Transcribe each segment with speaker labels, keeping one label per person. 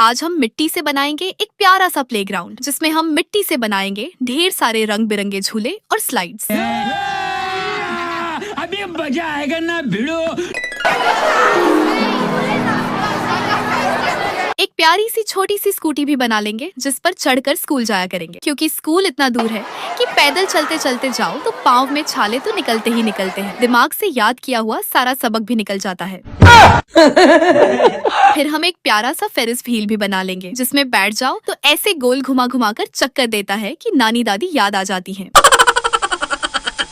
Speaker 1: आज हम मिट्टी से बनाएंगे एक प्यारा सा प्लेग्राउंड जिसमें हम मिट्टी से बनाएंगे ढेर सारे रंग बिरंगे झूले और स्लाइड्स।
Speaker 2: अभी मजा आएगा ना भिड़ो।
Speaker 1: एक प्यारी सी छोटी सी स्कूटी भी बना लेंगे जिस पर चढ़कर स्कूल जाया करेंगे, क्योंकि स्कूल इतना दूर है कि पैदल चलते चलते जाओ तो पाँव में छाले तो निकलते ही निकलते हैं। दिमाग से याद किया हुआ सारा सबक भी निकल जाता है। फिर हम एक प्यारा सा फेरिस व्हील भी बना लेंगे जिसमें बैठ जाओ तो ऐसे गोल घुमा घुमा कर चक्कर देता है कि नानी दादी याद आ जाती हैं।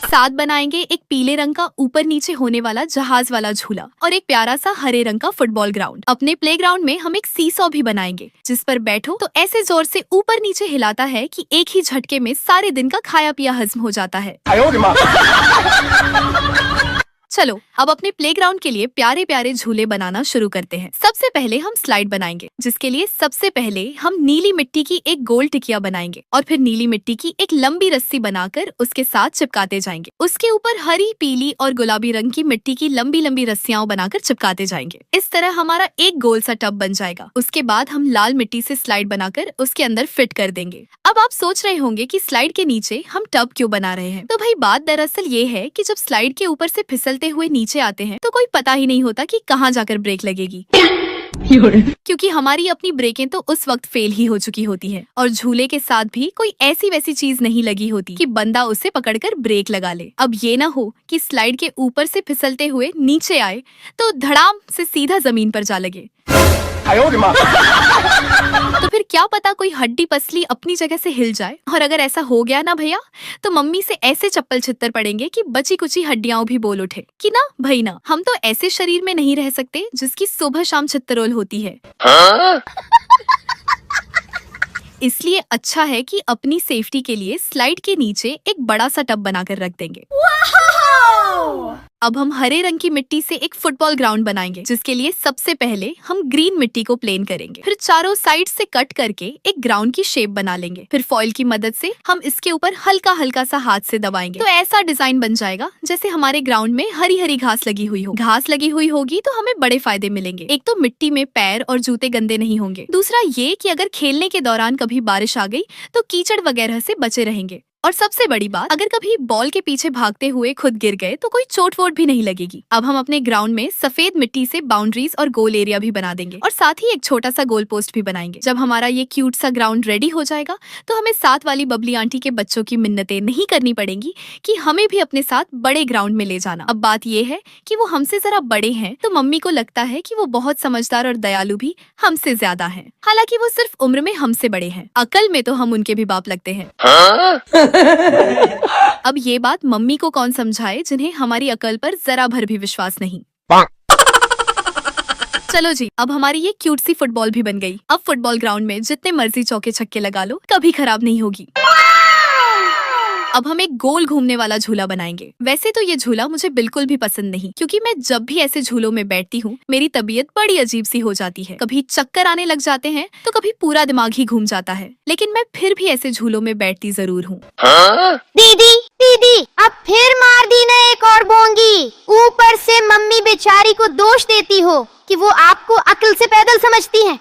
Speaker 1: साथ बनाएंगे एक पीले रंग का ऊपर नीचे होने वाला जहाज वाला झूला और एक प्यारा सा हरे रंग का फुटबॉल ग्राउंड। अपने प्लेग्राउंड में हम एक सीसॉ भी बनाएंगे जिस पर बैठो तो ऐसे जोर से ऊपर नीचे हिलाता है कि एक ही झटके में सारे दिन का खाया पिया हजम हो जाता है। चलो अब अपने प्लेग्राउंड के लिए प्यारे प्यारे झूले बनाना शुरू करते हैं। सबसे पहले हम स्लाइड बनाएंगे जिसके लिए सबसे पहले हम नीली मिट्टी की एक गोल टिकिया बनाएंगे और फिर नीली मिट्टी की एक लंबी रस्सी बनाकर उसके साथ चिपकाते जाएंगे। उसके ऊपर हरी, पीली और गुलाबी रंग की मिट्टी की लंबी लंबी रस्सियां बनाकर चिपकाते जाएंगे। इस तरह हमारा एक गोल सा टब बन जाएगा। उसके बाद हम लाल मिट्टी से स्लाइड बनाकर उसके अंदर फिट कर देंगे। अब आप सोच रहे होंगे कि स्लाइड के नीचे हम टब क्यों बना रहे हैं, तो भाई बात दरअसल ये है कि जब स्लाइड के ऊपर से फिसलते हुए नीचे आते हैं तो कोई पता ही नहीं होता कि कहाँ जाकर ब्रेक लगेगी। क्योंकि हमारी अपनी ब्रेकें तो उस वक्त फेल ही हो चुकी होती हैं और झूले के साथ भी कोई ऐसी वैसी चीज नहीं लगी होती कि बंदा उसे पकड़कर ब्रेक लगा ले। अब ये ना हो कि स्लाइड के ऊपर से फिसलते हुए नीचे आए तो धड़ाम से सीधा जमीन पर जा लगे। तो फिर क्या पता कोई हड्डी पसली अपनी जगह से हिल जाए, और अगर ऐसा हो गया ना भैया तो मम्मी से ऐसे चप्पल छित्तर पड़ेंगे कि बची कुची हड्डियां भी बोल उठे कि ना भाई ना, हम तो ऐसे शरीर में नहीं रह सकते जिसकी सुबह शाम छित्तरोल होती है। इसलिए अच्छा है कि अपनी सेफ्टी के लिए स्लाइड के नीचे एक बड़ा सा टब बनाकर रख देंगे। अब हम हरे रंग की मिट्टी से एक फुटबॉल ग्राउंड बनाएंगे जिसके लिए सबसे पहले हम ग्रीन मिट्टी को प्लेन करेंगे, फिर चारों साइड से कट करके एक ग्राउंड की शेप बना लेंगे। फिर फॉइल की मदद से हम इसके ऊपर हल्का हल्का सा हाथ से दबाएंगे तो ऐसा डिजाइन बन जाएगा जैसे हमारे ग्राउंड में हरी हरी घास लगी हुई हो। घास लगी हुई होगी तो हमें बड़े फायदे मिलेंगे। एक तो मिट्टी में पैर और जूते गंदे नहीं होंगे, दूसरा ये कि अगर खेलने के दौरान कभी बारिश आ गई तो कीचड़ वगैरह से बचे रहेंगे, और सबसे बड़ी बात, अगर कभी बॉल के पीछे भागते हुए खुद गिर गए तो कोई चोट वोट भी नहीं लगेगी। अब हम अपने ग्राउंड में सफेद मिट्टी से बाउंड्रीज और गोल एरिया भी बना देंगे और साथ ही एक छोटा सा गोल पोस्ट भी बनाएंगे। जब हमारा ये क्यूट सा ग्राउंड रेडी हो जाएगा तो हमें साथ वाली बबली आंटी के बच्चों की मिन्नतें नहीं करनी पड़ेंगी कि हमें भी अपने साथ बड़े ग्राउंड में ले जाना। अब बात ये है कि वो हमसे जरा बड़े हैं तो मम्मी को लगता है कि वो बहुत समझदार और दयालु भी हमसे ज्यादा हैं। हालांकि वो सिर्फ उम्र में हमसे बड़े हैं, अकल में तो हम उनके भी बाप लगते हैं। अब ये बात मम्मी को कौन समझाए जिन्हें हमारी अकल पर जरा भर भी विश्वास नहीं। चलो जी, अब हमारी ये क्यूट सी फुटबॉल भी बन गई। अब फुटबॉल ग्राउंड में जितने मर्जी चौके छक्के लगा लो, कभी खराब नहीं होगी। अब हम एक गोल घूमने वाला झूला बनाएंगे। वैसे तो ये झूला मुझे बिल्कुल भी पसंद नहीं, क्योंकि मैं जब भी ऐसे झूलों में बैठती हूँ मेरी तबीयत बड़ी अजीब सी हो जाती है। कभी चक्कर आने लग जाते हैं तो कभी पूरा दिमाग ही घूम जाता है, लेकिन मैं फिर भी ऐसे झूलों में बैठती जरूर हूँ।
Speaker 3: दीदी दीदी, अब फिर मार दी ना एक और बोंगी। ऊपर से मम्मी बेचारी को दोष देती हो कि वो आपको अक्ल से पैदल समझती हैं।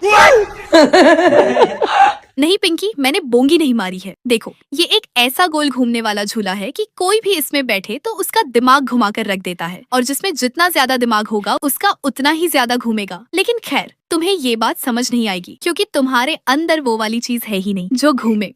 Speaker 1: नहीं पिंकी, मैंने बोंगी नहीं मारी है। देखो, ये एक ऐसा गोल घूमने वाला झूला है कि कोई भी इसमें बैठे तो उसका दिमाग घुमा कर रख देता है, और जिसमें जितना ज्यादा दिमाग होगा उसका उतना ही ज्यादा घूमेगा। लेकिन खैर, तुम्हें ये बात समझ नहीं आएगी क्योंकि तुम्हारे अंदर वो वाली चीज है ही नहीं जो घूमे।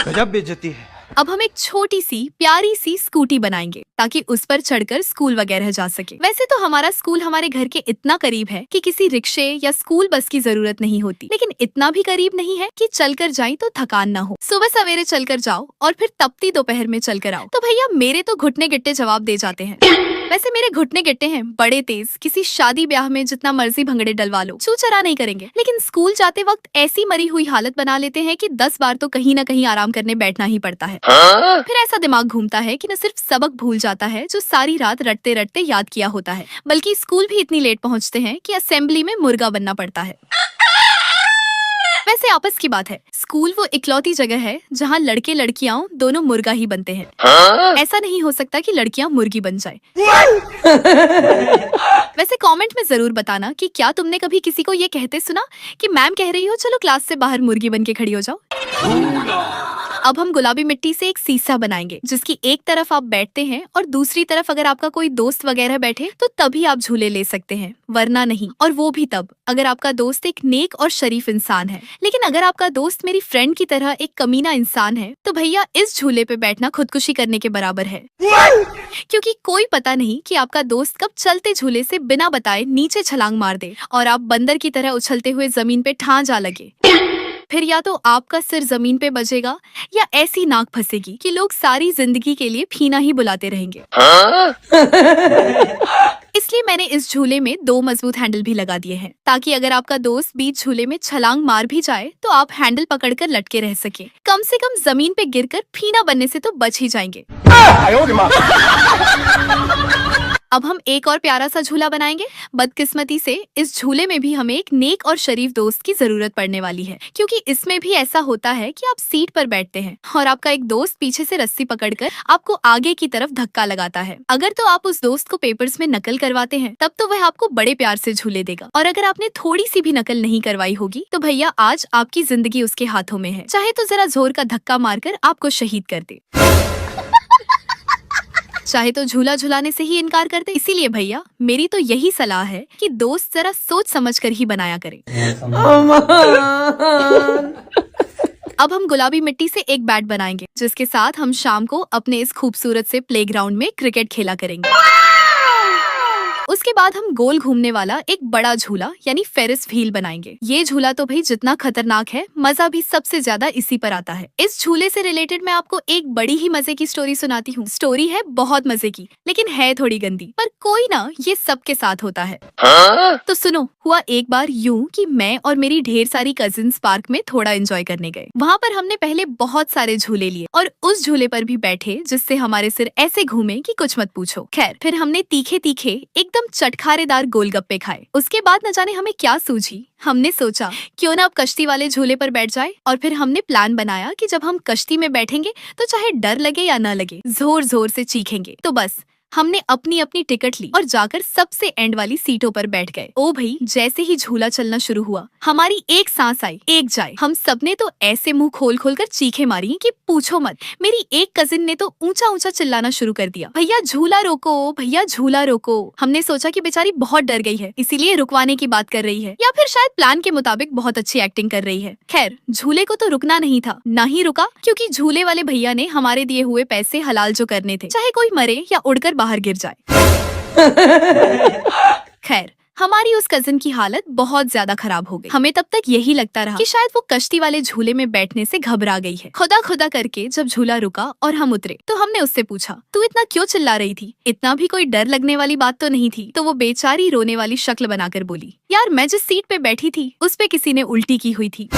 Speaker 4: गजब बेइज्जती है।
Speaker 1: अब हम एक छोटी सी प्यारी सी स्कूटी बनाएंगे ताकि उस पर चढ़कर स्कूल वगैरह जा सके। वैसे तो हमारा स्कूल हमारे घर के इतना करीब है कि किसी रिक्शे या स्कूल बस की जरूरत नहीं होती, लेकिन इतना भी करीब नहीं है कि चलकर जाएं तो थकान ना हो। सुबह सवेरे चलकर जाओ और फिर तपती दोपहर में चलकर आओ तो भैया मेरे तो घुटने गिट्टे जवाब दे जाते हैं। वैसे मेरे घुटने गिट्टे हैं बड़े तेज, किसी शादी ब्याह में जितना मर्जी भंगड़े डलवा लो चू चरा नहीं करेंगे, लेकिन स्कूल जाते वक्त ऐसी मरी हुई हालत बना लेते हैं कि 10 बार तो कहीं न कहीं आराम करने बैठना ही पड़ता है। फिर ऐसा दिमाग घूमता है कि न सिर्फ सबक भूल जाता है जो सारी रात रटते रटते याद किया होता है, बल्कि स्कूल भी इतनी लेट पहुंचते हैं कि असेंबली में मुर्गा बनना पड़ता है। वैसे आपस की बात है, स्कूल वो इकलौती जगह है जहाँ लड़के लड़कियां दोनों मुर्गा ही बनते हैं। ऐसा नहीं हो सकता कि लड़कियां मुर्गी बन जाए। वैसे कमेंट में जरूर बताना कि क्या तुमने कभी किसी को ये कहते सुना कि मैम कह रही हो चलो क्लास से बाहर मुर्गी बन के खड़ी हो जाओ। अब हम गुलाबी मिट्टी से एक सीसा बनाएंगे जिसकी एक तरफ आप बैठते हैं और दूसरी तरफ अगर आपका कोई दोस्त वगैरह बैठे तो तभी आप झूले ले सकते हैं, वरना नहीं। और वो भी तब अगर आपका दोस्त एक नेक और शरीफ इंसान है। लेकिन अगर आपका दोस्त मेरी फ्रेंड की तरह एक कमीना इंसान है तो भैया इस झूले पे बैठना खुदकुशी करने के बराबर है। क्योंकि कोई पता नहीं कि आपका दोस्त कब चलते झूले से बिना बताए नीचे छलांग मार दे और आप बंदर की तरह उछलते हुए जमीन पे ठां जा लगे। फिर या तो आपका सिर जमीन पे बजेगा या ऐसी नाक फंसेगी कि लोग सारी जिंदगी के लिए फीना ही बुलाते रहेंगे। इसलिए मैंने इस झूले में 2 मजबूत हैंडल भी लगा दिए हैं ताकि अगर आपका दोस्त बीच झूले में छलांग मार भी जाए तो आप हैंडल पकड़कर लटके रह सके। कम से कम जमीन पे गिरकर फीना बनने से तो बच ही जाएंगे। अब हम एक और प्यारा सा झूला बनाएंगे। बदकिस्मती से इस झूले में भी हमें एक नेक और शरीफ दोस्त की जरूरत पड़ने वाली है, क्योंकि इसमें भी ऐसा होता है कि आप सीट पर बैठते हैं और आपका एक दोस्त पीछे से रस्सी पकड़कर आपको आगे की तरफ धक्का लगाता है। अगर तो आप उस दोस्त को पेपर्स में नकल करवाते हैं तब तो वह आपको बड़े प्यार से झूले देगा, और अगर आपने थोड़ी सी भी नकल नहीं करवाई होगी तो भैया आज आपकी जिंदगी उसके हाथों में है, चाहे तो जरा जोर का धक्का मारकर आपको शहीद कर दे, चाहे तो झूला झुलाने से ही इनकार कर दे। इसीलिए भैया मेरी तो यही सलाह है कि दोस्त जरा सोच समझ कर ही बनाया करें। अब हम गुलाबी मिट्टी से एक बैट बनाएंगे जिसके साथ हम शाम को अपने इस खूबसूरत से प्लेग्राउंड में क्रिकेट खेला करेंगे। उसके बाद हम गोल घूमने वाला एक बड़ा झूला यानी फेरिस व्हील बनाएंगे। ये झूला तो भाई जितना खतरनाक है, मजा भी सबसे ज्यादा इसी पर आता है। इस झूले से रिलेटेड मैं आपको एक बड़ी ही मजे की स्टोरी सुनाती हूँ। स्टोरी है बहुत मजे की, लेकिन है थोड़ी गंदी, पर कोई ना ये सबके साथ होता है। तो सुनो, हुआ एक बार यूं कि मैं और मेरी ढेर सारी कजिन्स पार्क में थोड़ा एंजॉय करने गए। वहाँ पर हमने पहले बहुत सारे झूले लिए और उस झूले पर भी बैठे जिससे हमारे सिर ऐसे घूमे कि कुछ मत पूछो। खैर फिर हमने तीखे तीखे एकदम चटखारेदार गोलगप्पे खाए। उसके बाद न जाने हमें क्या सूझी, हमने सोचा क्यों ना अब कश्ती वाले झूले पर बैठ जाए। और फिर हमने प्लान बनाया कि जब हम कश्ती में बैठेंगे तो चाहे डर लगे या न लगे जोर जोर से चीखेंगे। तो बस हमने अपनी अपनी टिकट ली और जाकर सबसे एंड वाली सीटों पर बैठ गए। ओ भाई, जैसे ही झूला चलना शुरू हुआ हमारी एक सांस आई एक जाए। हम सबने तो ऐसे मुंह खोल खोल कर चीखे मारी कि पूछो मत। मेरी एक कजिन ने तो ऊंचा ऊंचा चिल्लाना शुरू कर दिया, भैया झूला रोको, भैया झूला रोको। हमने सोचा कि बेचारी बहुत डर गई है इसीलिए रुकवाने की बात कर रही है, या फिर शायद प्लान के मुताबिक बहुत अच्छी एक्टिंग कर रही है। खैर झूले को तो रुकना नहीं था, ना ही रुका, क्योंकि झूले वाले भैया ने हमारे दिए हुए पैसे हलाल जो करने थे, चाहे कोई मरे या उड़कर बाहर गिर जाए। खैर हमारी उस कजिन की हालत बहुत ज्यादा खराब हो गई। हमें तब तक यही लगता रहा कि शायद वो कश्ती वाले झूले में बैठने से घबरा गई है। खुदा खुदा करके जब झूला रुका और हम उतरे तो हमने उससे पूछा, तू इतना क्यों चिल्ला रही थी? इतना भी कोई डर लगने वाली बात तो नहीं थी। तो वो बेचारी रोने वाली शक्ल बनाकर बोली, यार मैं जिस सीट पे बैठी थी उस पे किसी ने उल्टी की हुई थी।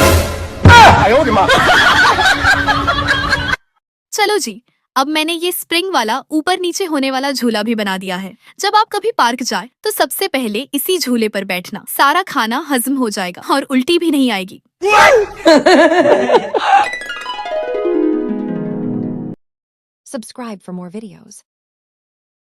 Speaker 1: चलो जी, अब मैंने ये स्प्रिंग वाला ऊपर नीचे होने वाला झूला भी बना दिया है। जब आप कभी पार्क जाए तो सबसे पहले इसी झूले पर बैठना, सारा खाना हजम हो जाएगा और उल्टी भी नहीं आएगी।
Speaker 4: Subscribe for more videos.